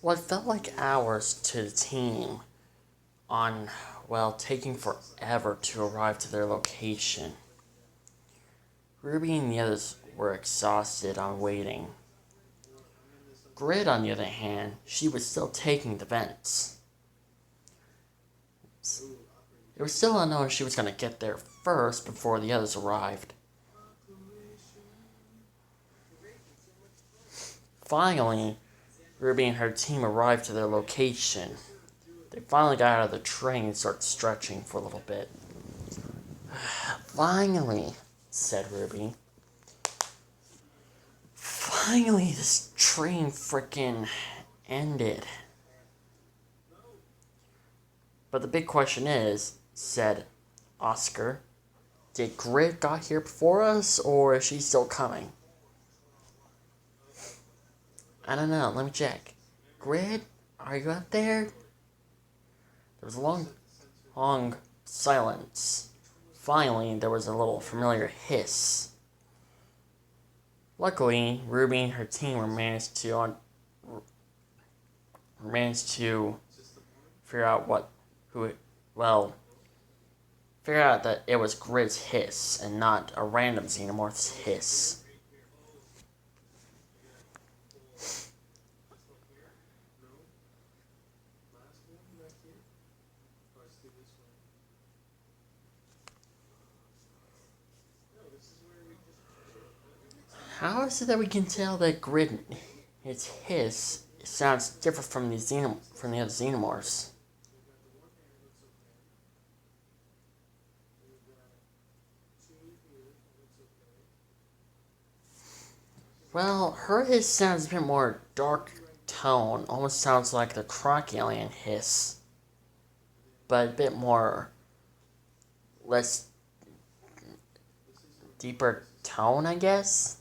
What felt like hours to the team on, well, taking forever to arrive to their location. Ruby and the others were exhausted on waiting. Grid, on the other hand, she was still taking the vents. It was still unknown if she was going to get there first before the others arrived. Finally, Ruby and her team arrived to their location. They finally got out of the train and started stretching for a little bit. Finally, said Ruby. Finally, this train frickin' ended. But the big question is, said Oscar, did Grid got here before us, or is she still coming? I don't know, let me check. Grid, are you out there? There was a long silence. Finally, there was a little familiar hiss. Luckily, Ruby and her team managed to figure out figure out that it was Grid's hiss and not a random xenomorph's hiss. How is it that we can tell that Grid, its hiss, sounds different from the other xenomorphs? Well, her hiss sounds a bit more dark tone, almost sounds like the Croc alien hiss, but a bit less deeper tone, I guess.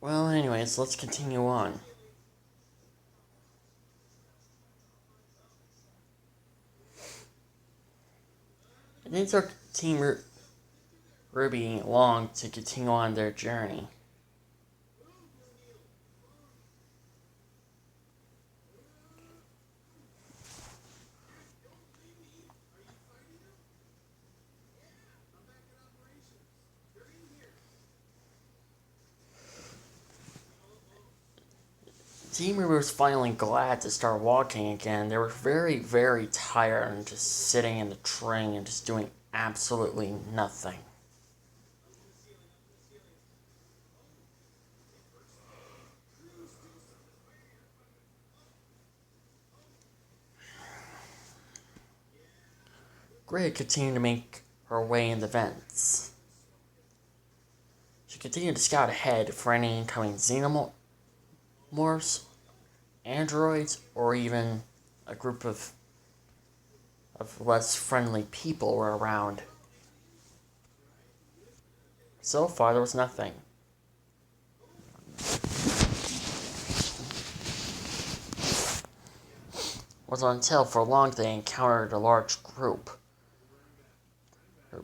Well, anyways, let's continue on. It took Team Ruby long to continue on their journey. Team Ruby was finally glad to start walking again. They were very, very tired and just sitting in the train and just doing absolutely nothing. Grid continued to make her way in the vents. She continued to scout ahead for any incoming xenomorphs, androids, or even a group of less friendly people were around. So far, there was nothing. It wasn't until for long they encountered a large group.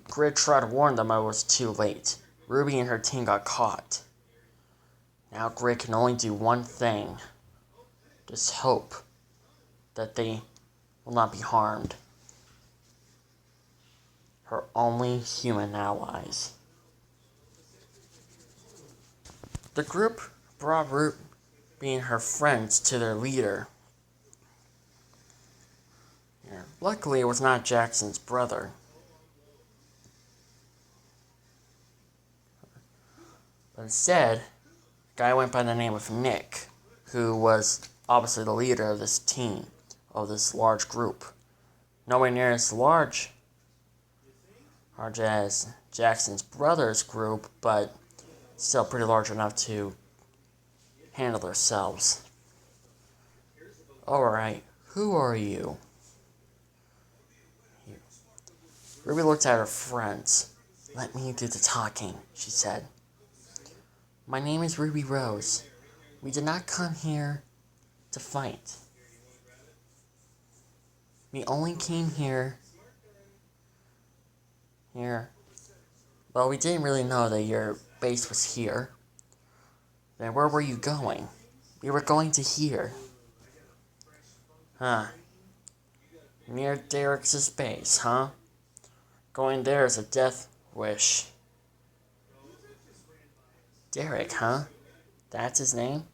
Grid tried to warn them, but it was too late. Ruby and her team got caught. Now Grid can only do one thing. Just hope that they will not be harmed. Her only human allies. The group brought Ruby and her friends to their leader. Luckily, it was not Jackson's brother. But instead, a guy went by the name of Nick, who was obviously the leader of this team, of this large group. Nowhere near as large as Jackson's brother's group, but still pretty large enough to handle themselves. Alright, who are you? Ruby looked at her friends. Let me do the talking, she said. My name is Ruby Rose. We did not come here to fight. We only came here. Well, we didn't really know that your base was here. Then where were you going? We were going to here. Huh. Near Derek's base, huh? Going there is a death wish. Derek, huh? That's his name?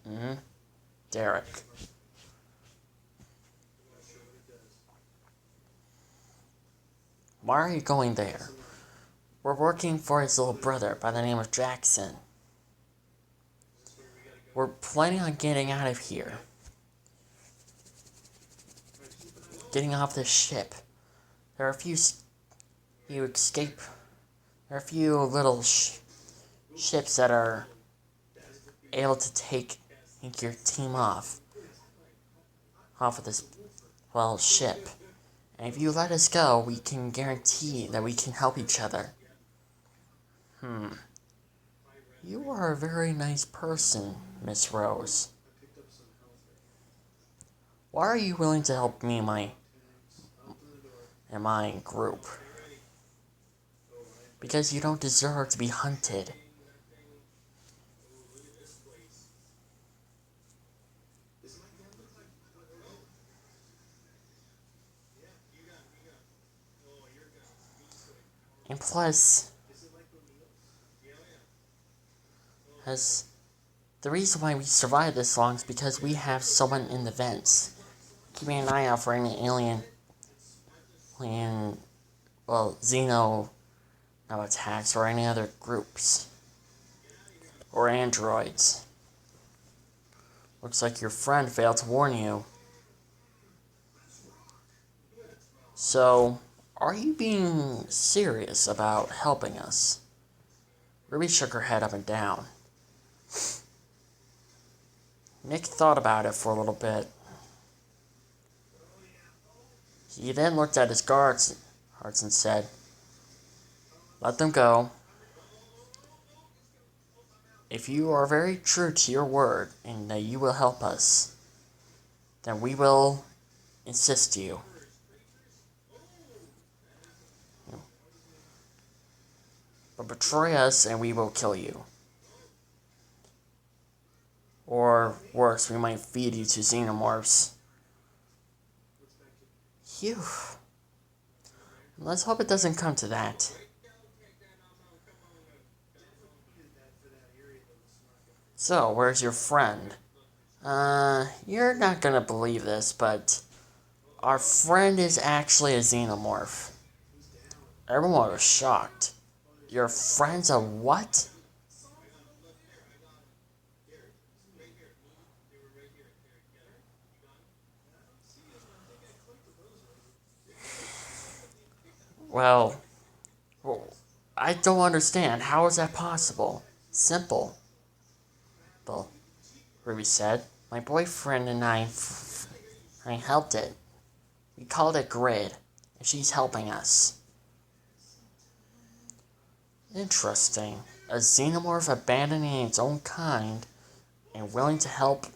Mm-hmm. Derek. Why are you going there? We're working for his little brother by the name of Jackson. We're planning on getting out of here. Getting off this ship. There are a few escape. There are a few little ships that are able to take your team off of this, well, ship. And if you let us go, we can guarantee that we can help each other. You are a very nice person, Miss Rose. Why are you willing to help me and my group? Because you don't deserve to be hunted. And plus, the reason why we survived this long is because we have someone in the vents, keeping an eye out for any Xeno attacks or any other groups. Or androids. Looks like your friend failed to warn you. So, are you being serious about helping us? Ruby shook her head up and down. Nick thought about it for a little bit. He then looked at his guards and said, "Let them go. If you are very true to your word and that you will help us, then we will assist you. But betray us and we will kill you. Or worse, we might feed you to xenomorphs." Phew. Let's hope it doesn't come to that. So, where's your friend? You're not gonna believe this, but our friend is actually a xenomorph. Everyone was shocked. Your friend's a what? Well, I don't understand. How is that possible? Simple. Well, Ruby said. My boyfriend and I helped it. We called it Grid, and she's helping us. Interesting. A xenomorph abandoning its own kind and willing to help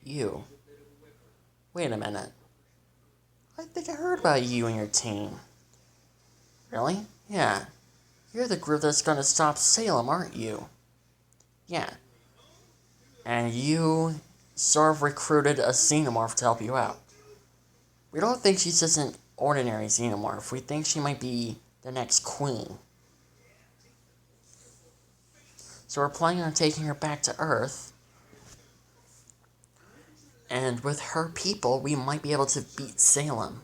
you. Wait a minute. I think I heard about you and your team. Really? Yeah. You're the group that's gonna stop Salem, aren't you? Yeah. And you sort of recruited a xenomorph to help you out. We don't think she's just an ordinary xenomorph. We think she might be the next queen. So we're planning on taking her back to Earth. And with her people, we might be able to beat Salem.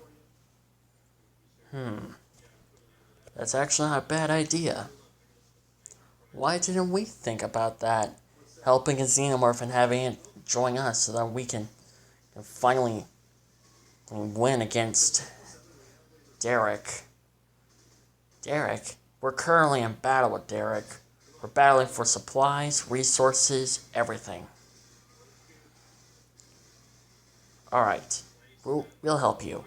That's actually not a bad idea. Why didn't we think about that? Helping a xenomorph and having it join us so that we can finally win against Derek. Derek? We're currently in battle with Derek. We're battling for supplies, resources, everything. Alright. We'll help you.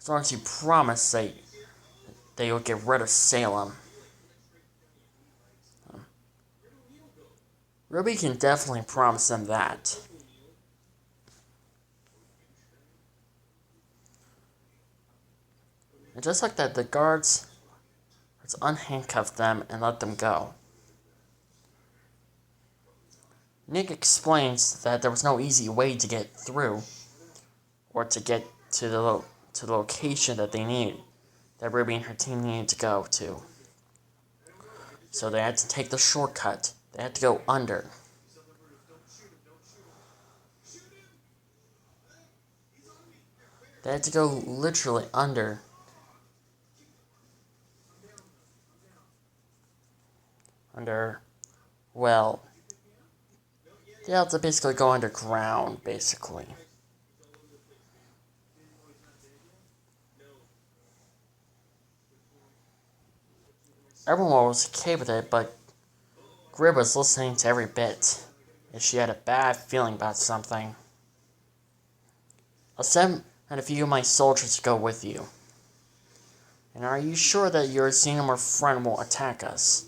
As long as you promise that you'll get rid of Salem. Ruby can definitely promise them that. And just like that, the guards unhandcuffed them and let them go. Nick explains that there was no easy way to get through, or to get to the location that Ruby and her team needed to go to. So they had to take the shortcut. They had to go under. They had to go literally under. Well, they had to basically go underground, basically. Everyone was okay with it, but Grib was listening to every bit, and she had a bad feeling about something. I'll send a few of my soldiers to go with you. And are you sure that your xenomorph friend won't attack us?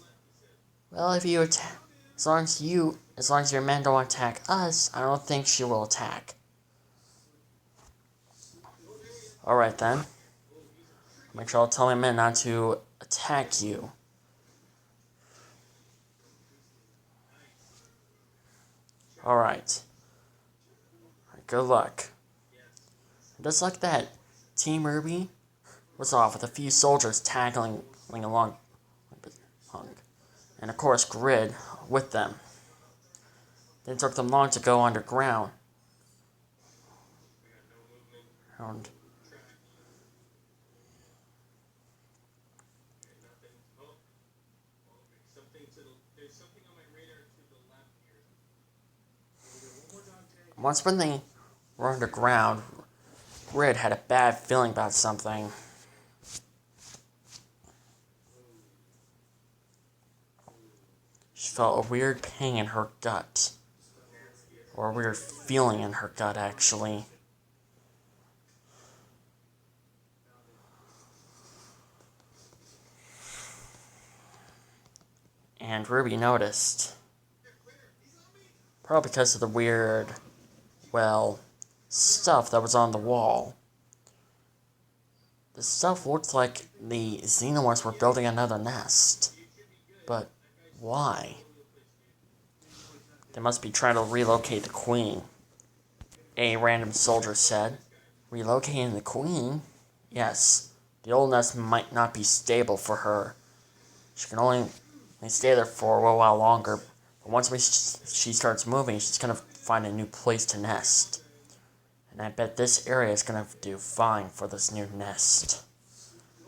Well, as long as your men don't attack us, I don't think she will attack. Alright then. Make sure I'll tell my men not to attack you. Alright. Good luck. Just like that, Team Ruby was off with a few soldiers tackling along. And of course, Grid with them. It took them long to go underground. And once when they were underground, Grid had a bad feeling about something. She felt a weird pain in her gut. Or a weird feeling in her gut, actually. And Ruby noticed. Probably because of the weird, stuff that was on the wall. The stuff looked like the xenomorphs were building another nest. But why? They must be trying to relocate the queen, a random soldier said. Relocating the queen? Yes. The old nest might not be stable for her. She can only stay there for a while longer. But once she starts moving, she's going to find a new place to nest. And I bet this area is going to do fine for this new nest.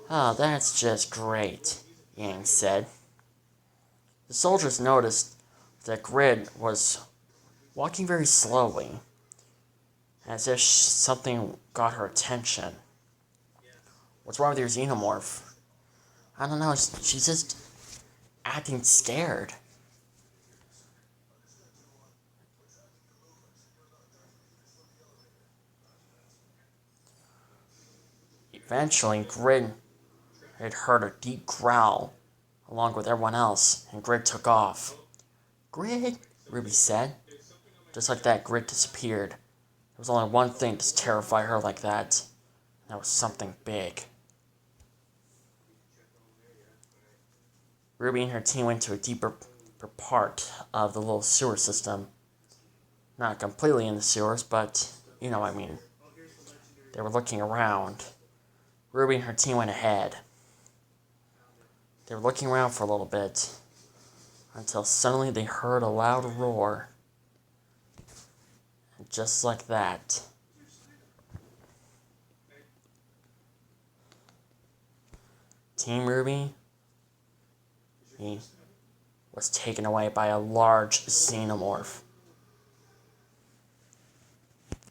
Oh, that's just great, Yang said. The soldiers noticed that Grid was walking very slowly, as if something got her attention. What's wrong with your xenomorph? I don't know, she's just acting scared. Eventually, Grid had heard a deep growl, along with everyone else, and Grid took off. Grid, Ruby said. Just like that, Grid disappeared. There was only one thing to terrify her like that. And that was something big. Ruby and her team went to a deeper part of the little sewer system. Not completely in the sewers, but you know what I mean. They were looking around. Ruby and her team went ahead. They were looking around for a little bit, until suddenly they heard a loud roar. And just like that, Team Ruby was taken away by a large xenomorph.